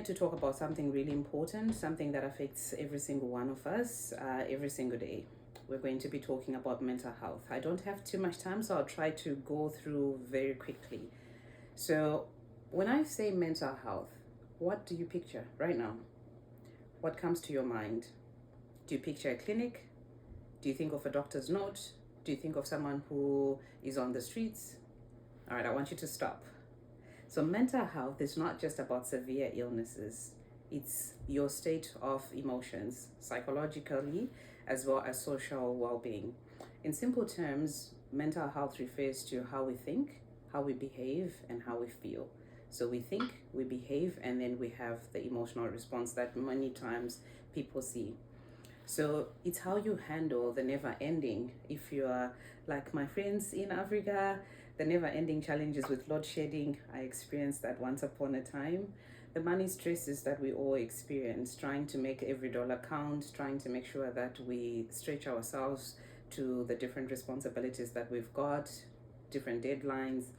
To talk about something really important, something that affects every single one of us every single day. We're going to be talking about mental health. I don't have too much time, so I'll try to go through very quickly. So, when I say mental health, what do you picture right now? What comes to your mind? Do you picture a clinic? Do you think of a doctor's note? Do you think of someone who is on the streets? All right, I want you to stop. So, mental health is not just about severe illnesses, it's your state of emotions, psychologically as well as social well being. In simple terms, mental health refers to how we think, how we behave, and how we feel. So, we think, we behave, and then we have the emotional response that many times people see. So it's how you handle the never ending. If you are like my friends in Africa, the never ending challenges with load shedding, I experienced that once upon a time. The money stresses that we all experience, trying to make every dollar count, trying to make sure that we stretch ourselves to the different responsibilities that we've got, different deadlines,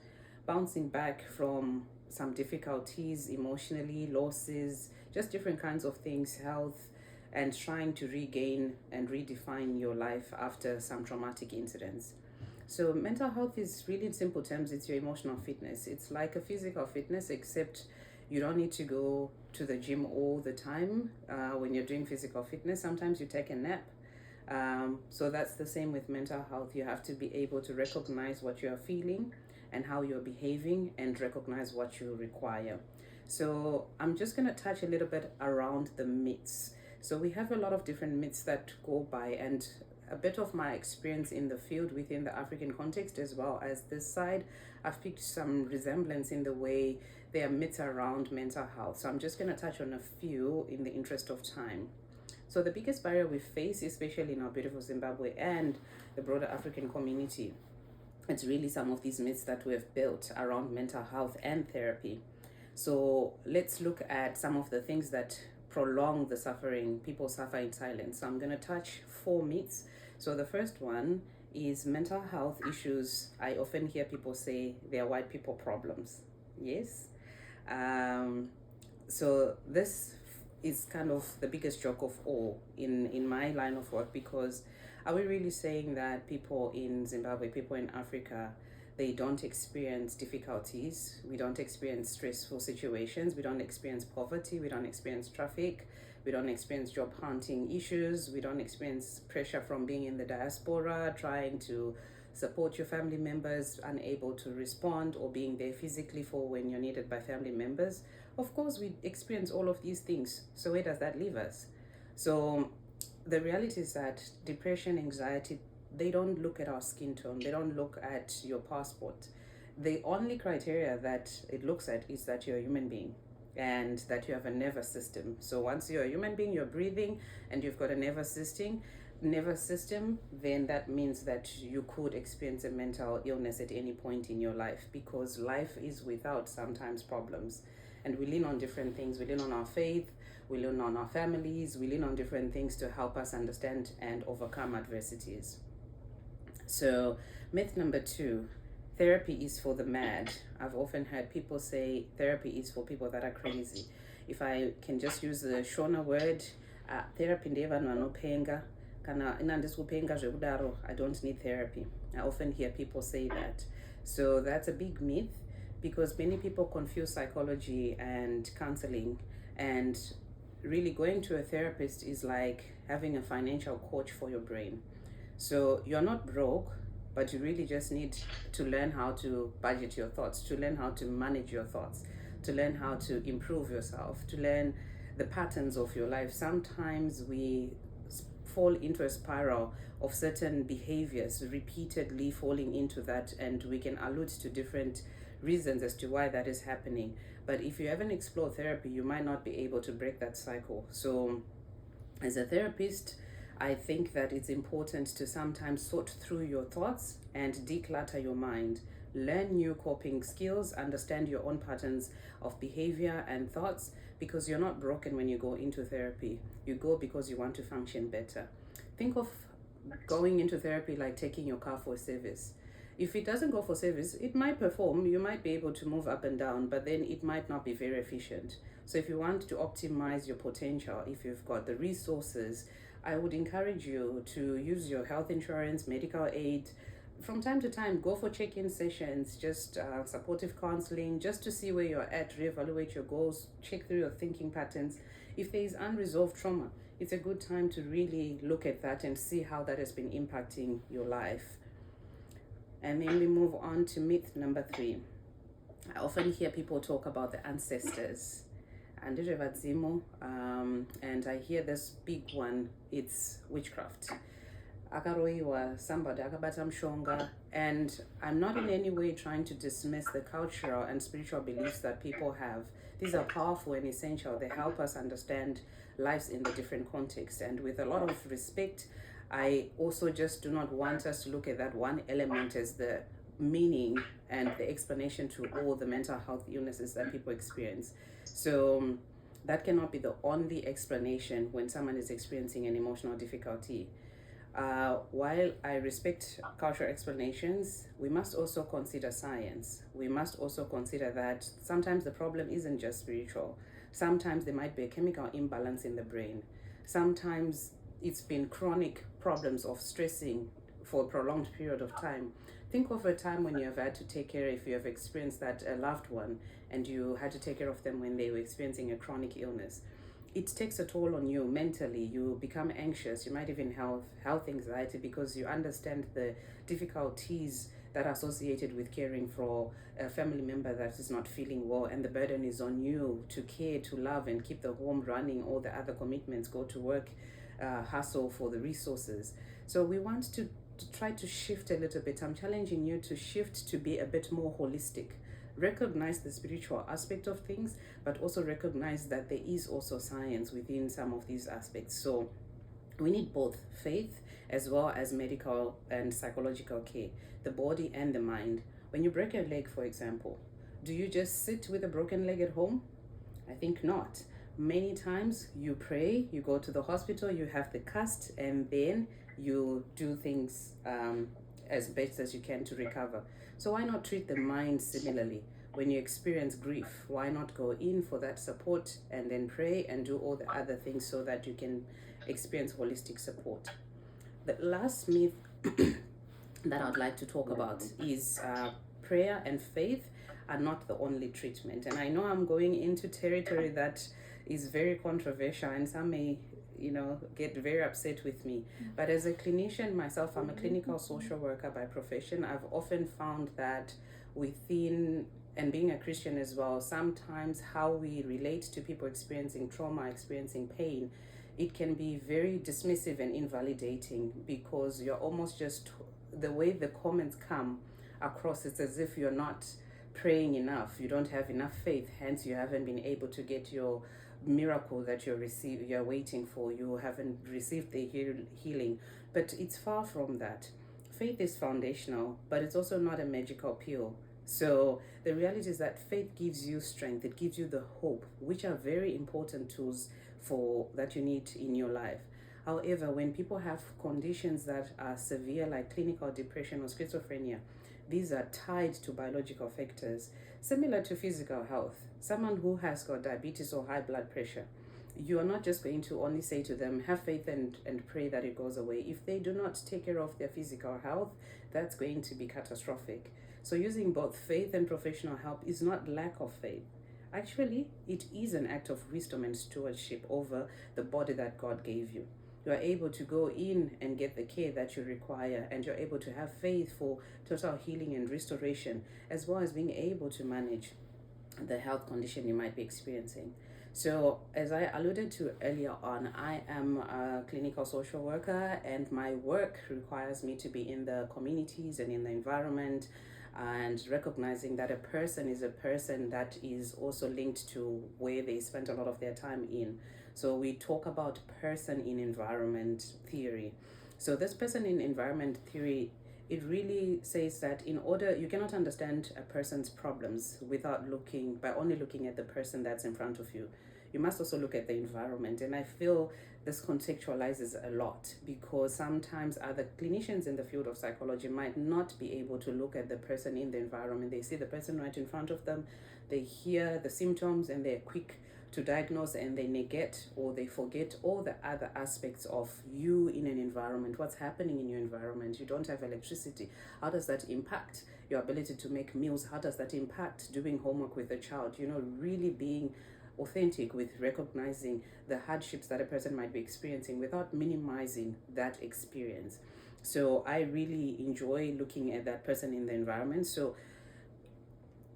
bouncing back from some difficulties emotionally, losses, just different kinds of things, health, and trying to regain and redefine your life after some traumatic incidents. So, mental health is really, in simple terms, it's your emotional fitness. It's like a physical fitness, except you don't need to go to the gym all the time when you're doing physical fitness. Sometimes you take a nap. So, that's the same with mental health. You have to be able to recognize what you are feeling and how you're behaving and recognize what you require. So, I'm just going to touch a little bit around the myths. So we have a lot of different myths that go by, and a bit of my experience in the field within the African context as well as this side, I've picked some resemblance in the way there are myths around mental health. So I'm just going to touch on a few in the interest of time. So the biggest barrier we face, especially in our beautiful Zimbabwe and the broader African community, it's really some of these myths that we have built around mental health and therapy. So let's look at some of the things that prolong the suffering. People suffer in silence. So I'm going to touch 4 myths. So the first one is mental health issues. I often hear people say they are white people problems. Yes. So this is kind of the biggest joke of all in my line of work, because are we really saying that people in Zimbabwe, people in Africa, they don't experience difficulties, we don't experience stressful situations, we don't experience poverty, we don't experience traffic, we don't experience job hunting issues, we don't experience pressure from being in the diaspora, trying to support your family members, unable to respond, or being there physically for when you're needed by family members? Of course, we experience all of these things. So where does that leave us? So the reality is that depression, anxiety, they don't look at our skin tone, they don't look at your passport. The only criteria that it looks at is that you're a human being and that you have a nervous system. So once you're a human being, you're breathing and you've got a nervous system, then that means that you could experience a mental illness at any point in your life, because life is without sometimes problems. And we lean on different things. We lean on our faith, we lean on our families, we lean on different things to help us understand and overcome adversities. So, myth number 2, therapy is for the mad. I've often heard people say therapy is for people that are crazy. If I can just use the Shona word, therapy ndeva vanopenga, kana inandiskupenga zvekudaro, I don't need therapy. I often hear people say that. So that's a big myth, because many people confuse psychology and counseling, and really going to a therapist is like having a financial coach for your brain. So you're not broke, but you really just need to learn how to budget your thoughts, to learn how to manage your thoughts, to learn how to improve yourself, to learn the patterns of your life. Sometimes we fall into a spiral of certain behaviors, repeatedly falling into that, and we can allude to different reasons as to why that is happening. But if you haven't explored therapy, you might not be able to break that cycle. So as a therapist, I think that it's important to sometimes sort through your thoughts and declutter your mind. Learn new coping skills, understand your own patterns of behavior and thoughts, because you're not broken when you go into therapy. You go because you want to function better. Think of going into therapy like taking your car for a service. If it doesn't go for service, it might perform, you might be able to move up and down, but then it might not be very efficient. So if you want to optimize your potential, if you've got the resources, I would encourage you to use your health insurance, medical aid. From time to time, go for check-in sessions, just supportive counseling, just to see where you're at, reevaluate your goals, check through your thinking patterns. If there is unresolved trauma, it's a good time to really look at that and see how that has been impacting your life. And then we move on to myth number 3. I often hear people talk about the ancestors. And I hear this big one, it's witchcraft. Akaroiwa, somebody, akabata mshonga. And I'm not in any way trying to dismiss the cultural and spiritual beliefs that people have. These are powerful and essential. They help us understand lives in the different contexts. And with a lot of respect, I also just do not want us to look at that one element as the meaning and the explanation to all the mental health illnesses that people experience. So that cannot be the only explanation when someone is experiencing an emotional difficulty. While I respect cultural explanations, we must also consider science. We must also consider that sometimes the problem isn't just spiritual. Sometimes there might be a chemical imbalance in the brain. Sometimes it's been chronic problems of stressing for a prolonged period of time. Think of a time when you have had to take care, if you have experienced that a loved one and you had to take care of them when they were experiencing a chronic illness. It takes a toll on you mentally. You become anxious. You might even have health anxiety because you understand the difficulties that are associated with caring for a family member that is not feeling well, and the burden is on you to care, to love, and keep the home running, all the other commitments, go to work, hustle for the resources. So we want to try to shift a little bit. I'm challenging you to shift to be a bit more holistic. Recognize the spiritual aspect of things, but also recognize that there is also science within some of these aspects. So we need both faith as well as medical and psychological care, the body and the mind. When you break your leg, for example, do you just sit with a broken leg at home? I think not. Many times you pray, you go to the hospital, you have the cast, and then you do things as best as you can to recover. So why not treat the mind similarly? When you experience grief, why not go in for that support and then pray and do all the other things so that you can experience holistic support? The last myth that I'd like to talk about is prayer and faith are not the only treatment. And I know I'm going into territory that is very controversial, and some may get very upset with me. But as a clinician myself, I'm a clinical social worker by profession. I've often found that within, and being a Christian as well, sometimes how we relate to people experiencing trauma, experiencing pain, it can be very dismissive and invalidating, because you're almost just, the way the comments come across, it's as if you're not praying enough, you don't have enough faith, hence you haven't been able to get your miracle that you're waiting for. You haven't received the healing. But it's far from that. Faith is foundational, but it's also not a magical pill. So the reality is that faith gives you strength, it gives you the hope, which are very important tools for that you need in your life. However, when people have conditions that are severe, like clinical depression or schizophrenia, these are tied to biological factors, similar to physical health. Someone who has got diabetes or high blood pressure, you are not just going to only say to them, have faith and pray that it goes away. If they do not take care of their physical health, that's going to be catastrophic. So using both faith and professional help is not lack of faith. Actually, it is an act of wisdom and stewardship over the body that God gave you. You are able to go in and get the care that you require, and you're able to have faith for total healing and restoration, as well as being able to manage the health condition you might be experiencing. So as I alluded to earlier on, I am a clinical social worker, and my work requires me to be in the communities and in the environment, and recognizing that a person is a person that is also linked to where they spent a lot of their time in. So we talk about person in environment theory. So this person in environment theory, it really says that you cannot understand a person's problems by only looking at the person that's in front of you. You must also look at the environment. And I feel this contextualizes a lot, because sometimes other clinicians in the field of psychology might not be able to look at the person in the environment. They see the person right in front of them, they hear the symptoms, and they're quick to diagnose, and they negate or they forget all the other aspects of you in an environment, what's happening in your environment. You don't have electricity. How does that impact your ability to make meals? How does that impact doing homework with a child? Really being authentic with recognizing the hardships that a person might be experiencing without minimizing that experience. So I really enjoy looking at that person in the environment. So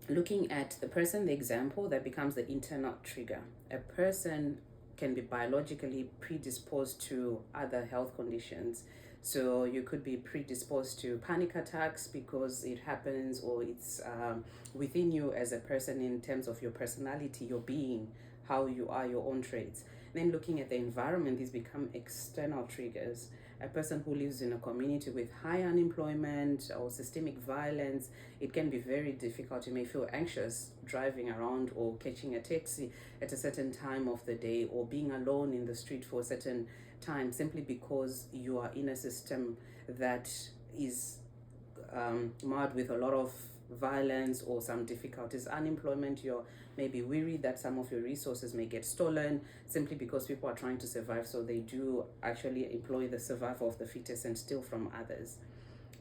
looking at the person, the example, that becomes the internal trigger. A person can be biologically predisposed to other health conditions. So you could be predisposed to panic attacks because it happens, or it's within you as a person in terms of your personality, your being, how you are, your own traits. Then looking at the environment, these become external triggers. A person who lives in a community with high unemployment or systemic violence, it can be very difficult. You may feel anxious driving around or catching a taxi at a certain time of the day, or being alone in the street for a certain time, simply because you are in a system that is marred with a lot of violence or some difficulties. Unemployment, you're maybe worried that some of your resources may get stolen simply because people are trying to survive, so they do actually employ the survival of the fittest and steal from others.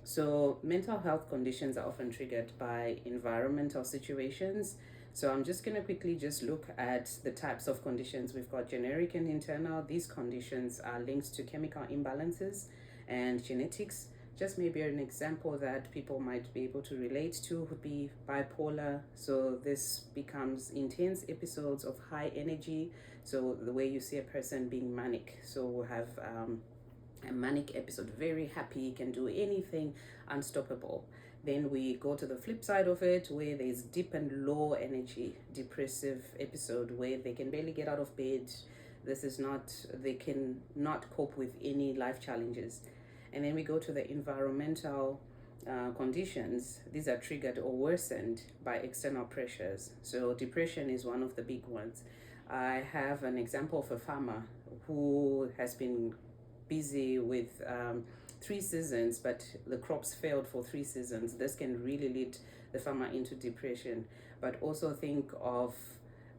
So mental health conditions are often triggered by environmental situations. So I'm just going to quickly just look at the types of conditions. We've got generic and internal. These conditions are linked to chemical imbalances and genetics. Just maybe an example that people might be able to relate to would be bipolar. So this becomes intense episodes of high energy. So the way you see a person being manic. So we'll have a manic episode, very happy, can do anything, unstoppable. Then we go to the flip side of it, where there's deep and low energy, depressive episode, where they can barely get out of bed. They can not cope with any life challenges. And then we go to the environmental conditions. These are triggered or worsened by external pressures. So depression is one of the big ones. I have an example of a farmer who has been busy with 3 seasons, but the crops failed for 3 seasons. This can really lead the farmer into depression. But also think of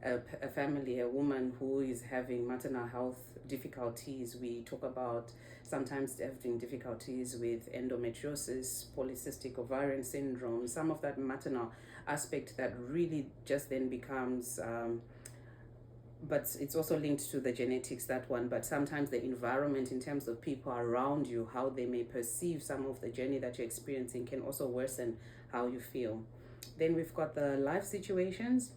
a family, a woman who is having maternal health difficulties. We talk about sometimes having difficulties with endometriosis, polycystic ovarian syndrome, some of that maternal aspect that really just then becomes but it's also linked to the genetics, that one. But sometimes the environment, in terms of people around you, how they may perceive some of the journey that you're experiencing, can also worsen how you feel. Then we've got the life situations.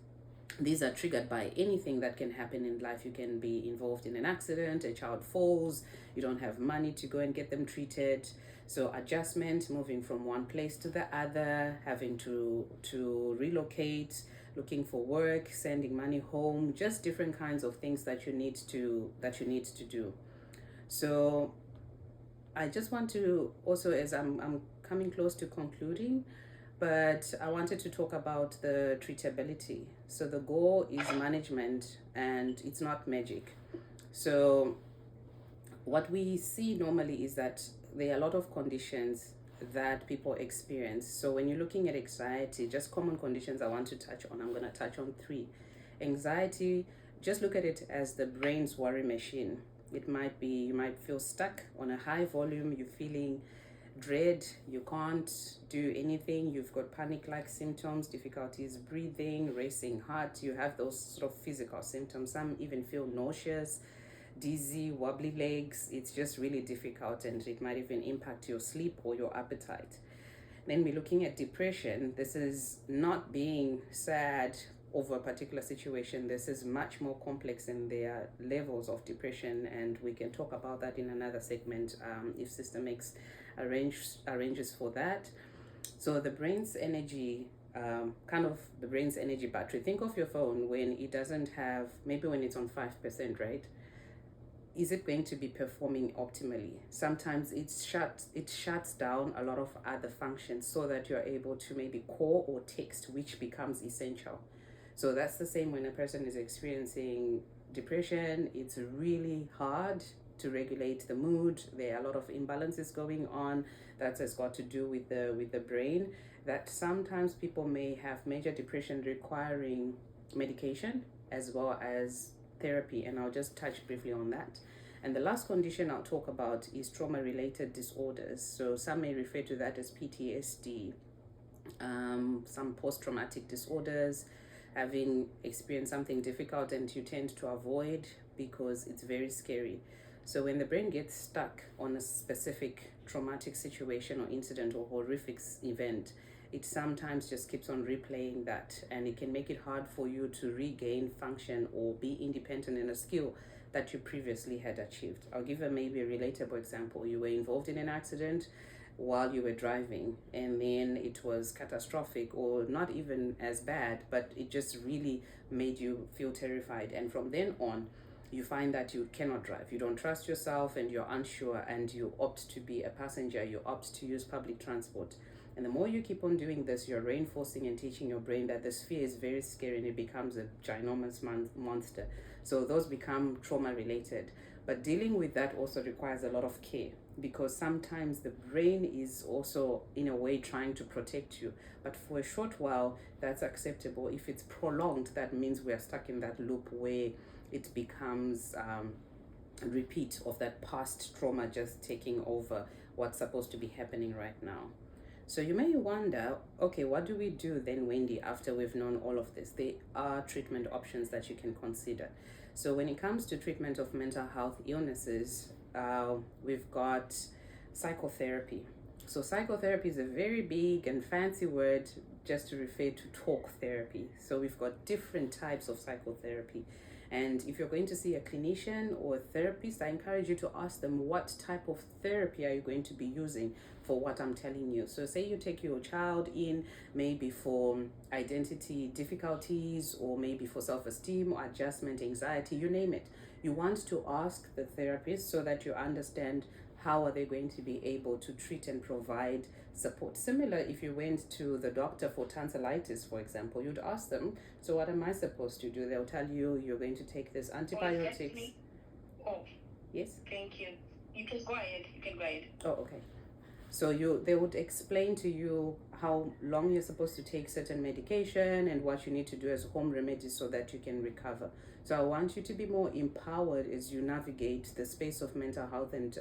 These are triggered by anything that can happen in life. You can be involved in an accident, a child falls, you don't have money to go and get them treated. So adjustment, moving from one place to the other, having to relocate, looking for work, sending money home, just different kinds of things that you need to do. So I just want to also, as I'm coming close to concluding, but I wanted to talk about the treatability. So the goal is management, and it's not magic. So what we see normally is that there are a lot of conditions that people experience. So when you're looking at anxiety, just common conditions I want to touch on, I'm going to touch on 3. Anxiety, just look at it as the brain's worry machine. It might be, you might feel stuck on a high volume, you're feeling dread, you can't do anything, you've got panic-like symptoms, difficulties breathing, racing heart, you have those sort of physical symptoms. Some even feel nauseous, dizzy, wobbly legs. It's just really difficult, and it might even impact your sleep or your appetite. Then we're looking at depression. This is not being sad over a particular situation. This is much more complex, and there are levels of depression, and we can talk about that in another segment if Sister makes arranges for that. So the brain's energy, the brain's energy battery. Think of your phone when it doesn't have, maybe when it's on 5%, right? Is it going to be performing optimally? Sometimes it shuts down a lot of other functions so that you're able to maybe call or text, which becomes essential. So that's the same when a person is experiencing depression. It's really hard to regulate the mood. There are a lot of imbalances going on that has got to do with the brain, that sometimes people may have major depression requiring medication, as well as therapy, and I'll just touch briefly on that. And the last condition I'll talk about is trauma-related disorders. So some may refer to that as PTSD, some post-traumatic disorders, having experienced something difficult and you tend to avoid because it's very scary. So when the brain gets stuck on a specific traumatic situation or incident or horrific event, it sometimes just keeps on replaying that, and it can make it hard for you to regain function or be independent in a skill that you previously had achieved. I'll give maybe a relatable example. You were involved in an accident while you were driving, and then it was catastrophic or not even as bad, but it just really made you feel terrified. And from then on, you find that you cannot drive. You don't trust yourself and you're unsure, and you opt to be a passenger. You opt to use public transport. And the more you keep on doing this, you're reinforcing and teaching your brain that this fear is very scary, and it becomes a ginormous monster. So those become trauma related. But dealing with that also requires a lot of care, because sometimes the brain is also in a way trying to protect you. But for a short while, that's acceptable. If it's prolonged, that means we are stuck in that loop where it becomes a repeat of that past trauma just taking over what's supposed to be happening right now. So you may wonder, okay, what do we do then, Wendy, after we've known all of this? There are treatment options that you can consider. So when it comes to treatment of mental health illnesses, we've got psychotherapy. So psychotherapy is a very big and fancy word just to refer to talk therapy. So we've got different types of psychotherapy. And if you're going to see a clinician or a therapist, I encourage you to ask them, what type of therapy are you going to be using for what I'm telling you? So say you take your child in maybe for identity difficulties, or maybe for self-esteem or adjustment, anxiety, you name it. You want to ask the therapist so that you understand how are they going to be able to treat and provide support. Similar, if you went to the doctor for tonsillitis, for example, you'd ask them, so what am I supposed to do? They'll tell you you're going to take this antibiotics. Oh, yes? Thank you. You can go ahead. Oh, okay. So they would explain to you how long you're supposed to take certain medication and what you need to do as home remedies so that you can recover. So I want you to be more empowered as you navigate the space of mental health and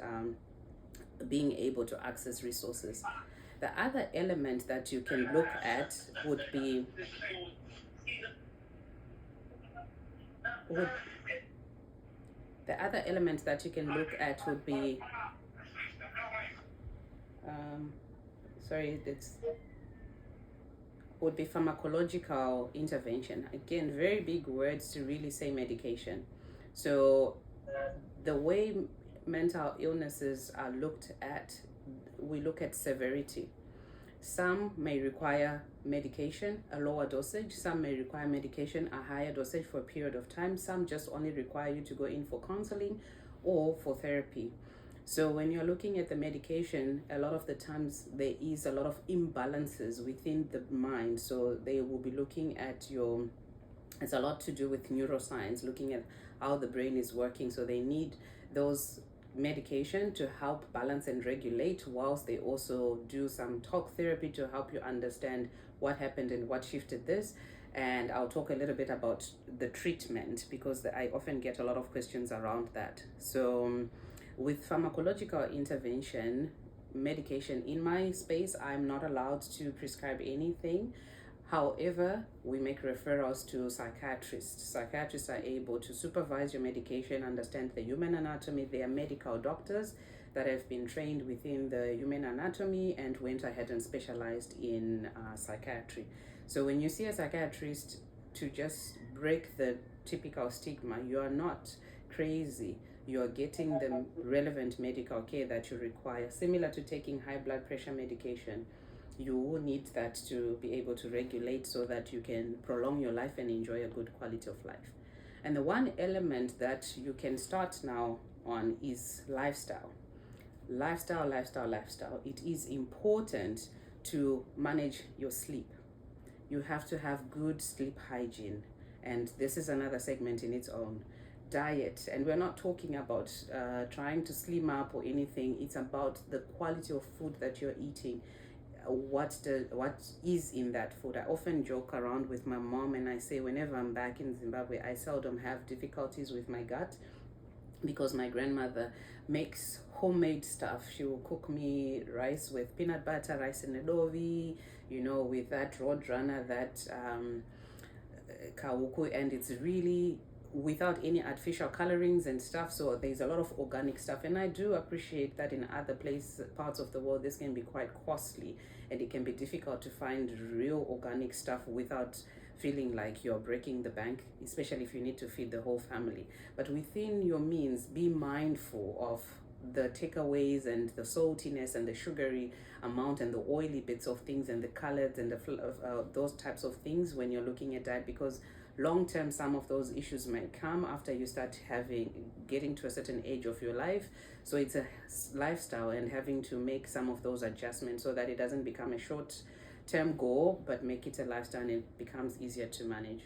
being able to access resources. The other element that you can look at would be would be pharmacological intervention. Again, very big words to really say medication. So the way mental illnesses are looked at, we look at severity. Some may require medication, a lower dosage. Some may require medication, a higher dosage for a period of time. Some just only require you to go in for counseling or for therapy. So when you're looking at the medication, a lot of the times there is a lot of imbalances within the mind. So they will be looking at it's a lot to do with neuroscience, looking at how the brain is working. So they need those medication to help balance and regulate, whilst they also do some talk therapy to help you understand what happened and what shifted this. And I'll talk a little bit about the treatment, because I often get a lot of questions around that. So with pharmacological intervention, medication, in my space, I'm not allowed to prescribe anything. However, we make referrals to psychiatrists. Psychiatrists are able to supervise your medication, understand the human anatomy. They are medical doctors that have been trained within the human anatomy and went ahead and specialized in psychiatry. So when you see a psychiatrist, to just break the typical stigma, you are not crazy. You are getting the relevant medical care that you require, similar to taking high blood pressure medication. You need that to be able to regulate so that you can prolong your life and enjoy a good quality of life. And the one element that you can start now on is lifestyle. Lifestyle. It is important to manage your sleep. You have to have good sleep hygiene. And this is another segment in its own. Diet, and we're not talking about trying to slim up or anything. It's about the quality of food that you're eating. what is in that food. I often joke around with my mom and I say whenever I'm back in Zimbabwe, I seldom have difficulties with my gut because my grandmother makes homemade stuff. She will cook me rice with peanut butter, rice in adobe, with that roadrunner, that kawuku, and it's really without any artificial colorings and stuff. So there's a lot of organic stuff, and I do appreciate that in other parts of the world this can be quite costly and it can be difficult to find real organic stuff without feeling like you're breaking the bank, especially if you need to feed the whole family. But within your means, be mindful of the takeaways and the saltiness and the sugary amount and the oily bits of things and the colors and those types of things when you're looking at that, because long term some of those issues might come after you start getting to a certain age of your life. So it's a lifestyle and having to make some of those adjustments so that it doesn't become a short term goal, but make it a lifestyle and it becomes easier to manage.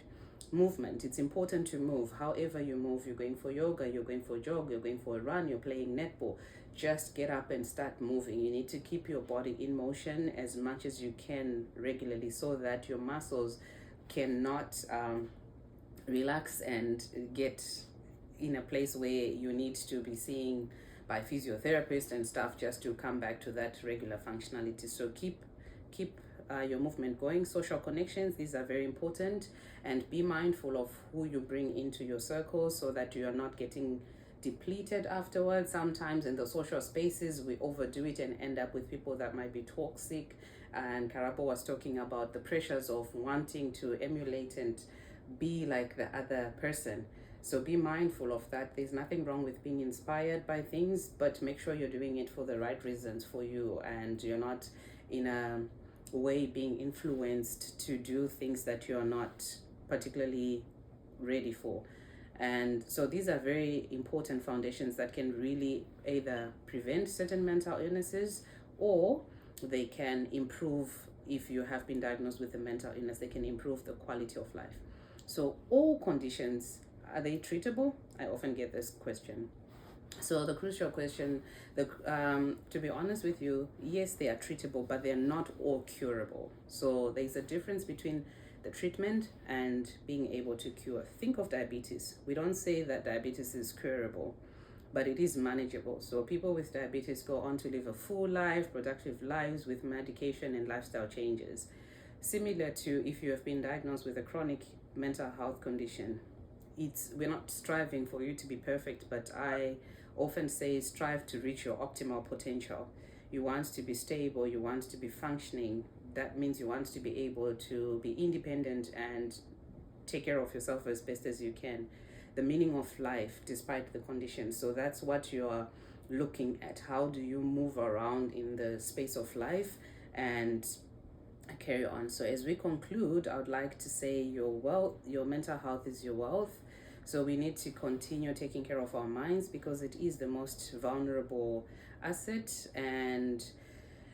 Movement, it's important to move. However you move, you're going for yoga, you're going for a jog, you're going for a run, you're playing netball, just get up and start moving. You need to keep your body in motion as much as you can regularly so that your muscles cannot relax and get in a place where you need to be seen by physiotherapists and stuff just to come back to that regular functionality. So keep your movement going. Social connections, these are very important, and be mindful of who you bring into your circle so that you are not getting depleted afterwards. Sometimes in the social spaces we overdo it and end up with people that might be toxic, and Karapo was talking about the pressures of wanting to emulate and be like the other person. So be mindful of that. There's nothing wrong with being inspired by things, but make sure you're doing it for the right reasons for you and you're not in a way being influenced to do things that you're not particularly ready for. And so these are very important foundations that can really either prevent certain mental illnesses or they can improve. If you have been diagnosed with a mental illness, they can improve the quality of life. So all conditions, are they treatable? I often get this question. So the crucial question, to be honest with you, yes, they are treatable, but they're not all curable. So there's a difference between the treatment and being able to cure. Think of diabetes. We don't say that diabetes is curable, but it is manageable. So people with diabetes go on to live a full life, productive lives with medication and lifestyle changes. Similar to if you have been diagnosed with a chronic mental health condition, we're not striving for you to be perfect, but I often say strive to reach your optimal potential. You want to be stable, you want to be functioning. That means you want to be able to be independent and take care of yourself as best as you can. The meaning of life despite the condition. So that's what you're looking at. How do you move around in the space of life and carry on? So as we conclude, I would like to say your mental health is your wealth. So we need to continue taking care of our minds because it is the most vulnerable asset, and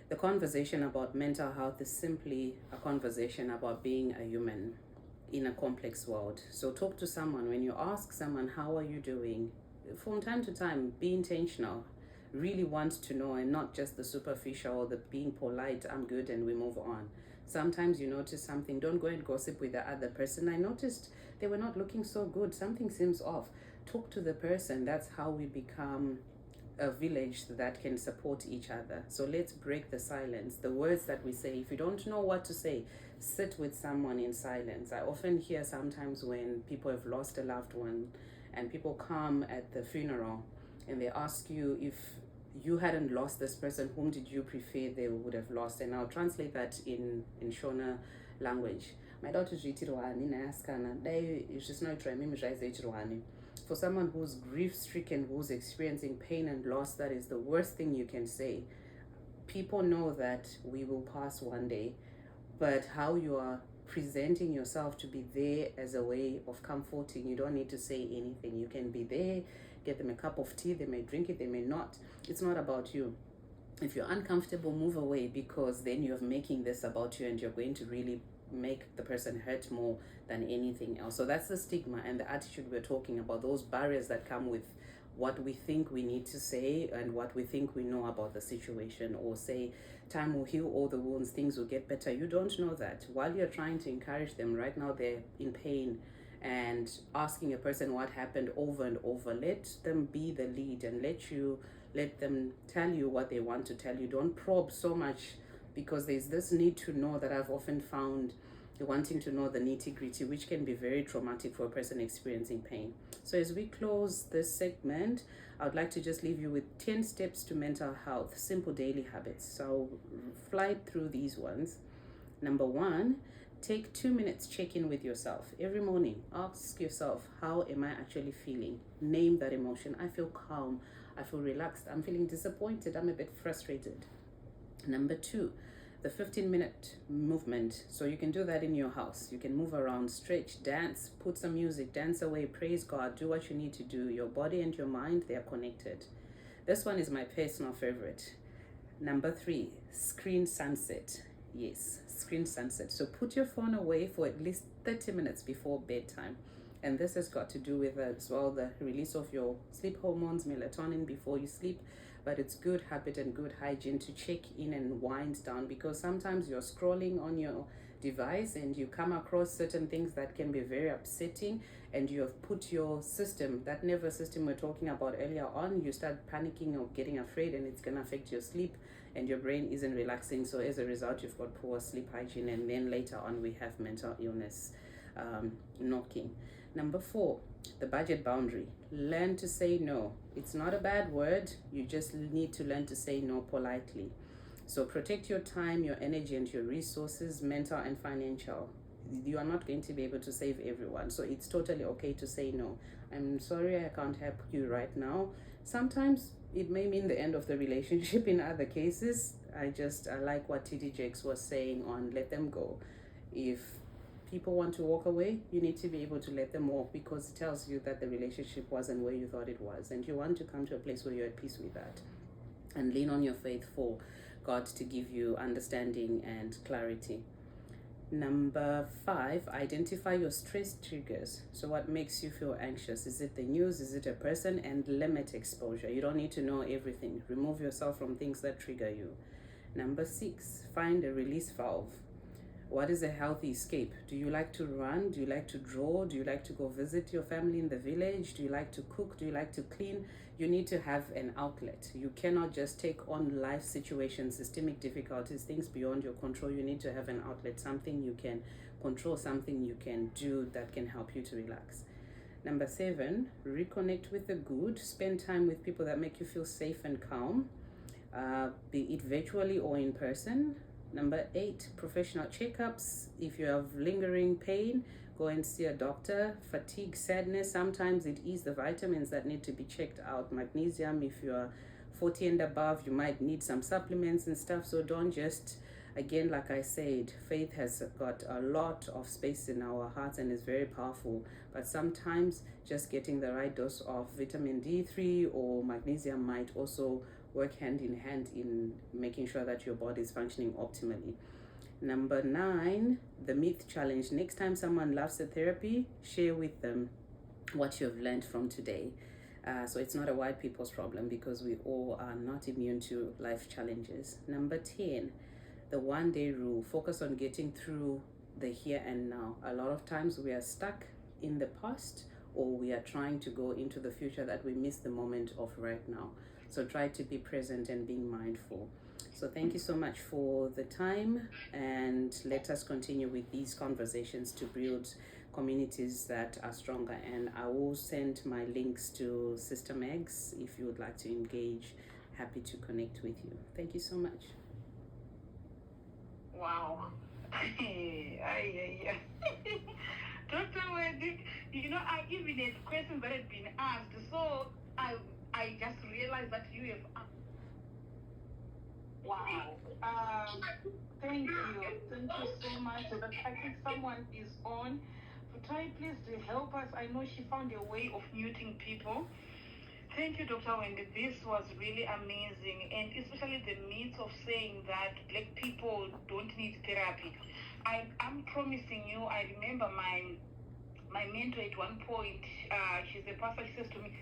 the conversation about mental health is simply a conversation about being a human in a complex world. So talk to someone. When you ask someone, how are you doing? From time to time, be intentional. Really want to know, and not just the superficial, the being polite, I'm good, and we move on. Sometimes you notice something, don't go and gossip with the other person. I noticed they were not looking so good. Something seems off. Talk to the person. That's how we become a village that can support each other. So let's break the silence. The words that we say, if you don't know what to say, sit with someone in silence. I often hear sometimes when people have lost a loved one and people come at the funeral and they ask you, if you hadn't lost this person, whom did you prefer they would have lost? And I'll translate that in Shona language. My daughter for someone who's grief-stricken, who's experiencing pain and loss, that is the worst thing you can say. People know that we will pass one day, but how you are presenting yourself to be there as a way of comforting, you don't need to say anything. You can be there, get them a cup of tea, they may drink it, they may not. It's not about you. If you're uncomfortable, move away, because then you're making this about you and you're going to really make the person hurt more than anything else. So that's the stigma and the attitude we're talking about, those barriers that come with what we think we need to say and what we think we know about the situation, or say time will heal all the wounds, things will get better. You don't know that. While you're trying to encourage them, right now they're in pain, and asking a person what happened over and over, let them be the lead and let them tell you what they want to tell you. Don't probe so much, because there's this need to know that I've often found, wanting to know the nitty-gritty, which can be very traumatic for a person experiencing pain. So as we close this segment, I would like to just leave you with 10 steps to mental health, simple daily habits. So I'll fly through these ones. Number 1, take 2 minutes, check in with yourself. Every morning, ask yourself, how am I actually feeling? Name that emotion. I feel calm, I feel relaxed, I'm feeling disappointed, I'm a bit frustrated. Number 2, the 15-minute movement. So you can do that in your house. You can move around, stretch, dance, put some music, dance away, praise God, do what you need to do. Your body and your mind, they are connected. This one is my personal favorite. Number 3, screen sunset. Yes, screen sunset. So put your phone away for at least 30 minutes before bedtime. And this has got to do with as well the release of your sleep hormones, melatonin, before you sleep. But it's good habit and good hygiene to check in and wind down, because sometimes you're scrolling on your device and you come across certain things that can be very upsetting, and you have put your system, that nervous system we're talking about earlier on, you start panicking or getting afraid, and it's going to affect your sleep, and your brain isn't relaxing. So as a result, you've got poor sleep hygiene, and then later on we have mental illness knocking. Number 4, the budget boundary. Learn to say no. It's not a bad word. You just need to learn to say no politely. So protect your time, your energy, and your resources, mental and financial. You are not going to be able to save everyone. So it's totally okay to say no. I'm sorry, I can't help you right now. Sometimes it may mean the end of the relationship. In other cases, I like what TD Jakes was saying on let them go. If people want to walk away, you need to be able to let them walk, because it tells you that the relationship wasn't where you thought it was, and you want to come to a place where you're at peace with that, and lean on your faith for God to give you understanding and clarity. Number 5, identify your stress triggers. So what makes you feel anxious? Is it the news? Is it a person? And limit exposure. You don't need to know everything. Remove yourself from things that trigger you. Number 6, find a release valve. What is a healthy escape? Do you like to run? Do you like to draw? Do you like to go visit your family in the village? Do you like to cook? Do you like to clean? You need to have an outlet. You cannot just take on life situations, systemic difficulties, things beyond your control. You need to have an outlet, something you can control, something you can do that can help you to relax. Number 7, reconnect with the good. Spend time with people that make you feel safe and calm, be it virtually or in person. Number 8, professional checkups. If you have lingering pain, go and see a doctor. Fatigue, sadness, sometimes it is the vitamins that need to be checked out. Magnesium, if you're 40 and above, you might need some supplements and stuff. So don't just, again, like I said, faith has got a lot of space in our hearts and is very powerful. But sometimes just getting the right dose of vitamin D3 or magnesium might also work hand in hand in making sure that your body is functioning optimally. Number 9, the myth challenge. Next time someone loves the therapy, share with them what you've learned from today. So it's not a white people's problem, because we all are not immune to life challenges. Number 10, the 1-day rule. Focus on getting through the here and now. A lot of times we are stuck in the past, or we are trying to go into the future that we miss the moment of right now. So try to be present and being mindful. So thank you so much for the time, and let us continue with these conversations to build communities that are stronger. And I will send my links to Sister Megs if you would like to engage. Happy to connect with you. Thank you so much. Wow. Dr. Wendy, I even had questions that had been asked, so I just realized that you have asked. Wow. Thank you. Thank you so much. But I think someone is on. Try please to help us. I know she found a way of muting people. Thank you, Dr. Wendy. This was really amazing, and especially the myth of saying that Black people don't need therapy. I'm promising you, I remember my mentor at one point, she's a pastor, she says to me,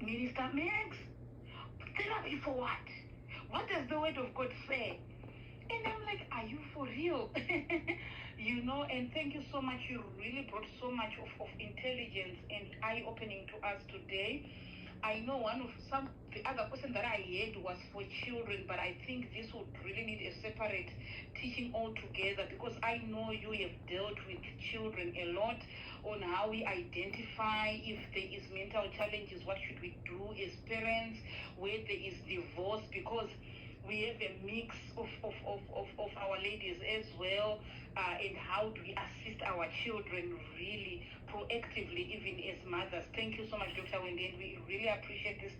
Minister Max, therapy for what? What does the word of God say? And I'm like, are you for real? And thank you so much. You really brought so much of intelligence and eye-opening to us today. I know the other question that I had was for children, but I think this would really need a separate teaching altogether, because I know you have dealt with children a lot on how we identify if there is mental challenges, what should we do as parents, where there is divorce, because we have a mix of our ladies as well, and how do we assist our children really proactively, even as mothers. Thank you so much, Dr. Wendy, and we really appreciate this